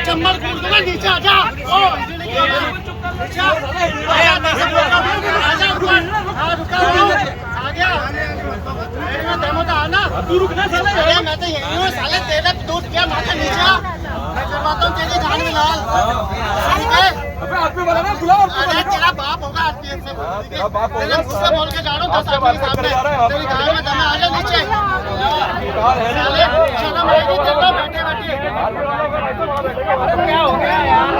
चम्मच कूद दूंगा नीचे आजा। तू रुकना साले। मैं तो यही हूँ साले, तेरा दूध क्या माथा नीचे आ। मैं करवाता हूँ तेरी जान में लाल। अरे तेरा बाप होगा आरपीएफ से, तेरे मुंह से बोल के जा रहा हूँ 10 आदमी के सामने। तेरी गाय में दम है, आजा नीचे। साले शर्म आएगी तेरे को बैठे बैठे। क्या हो गया यार?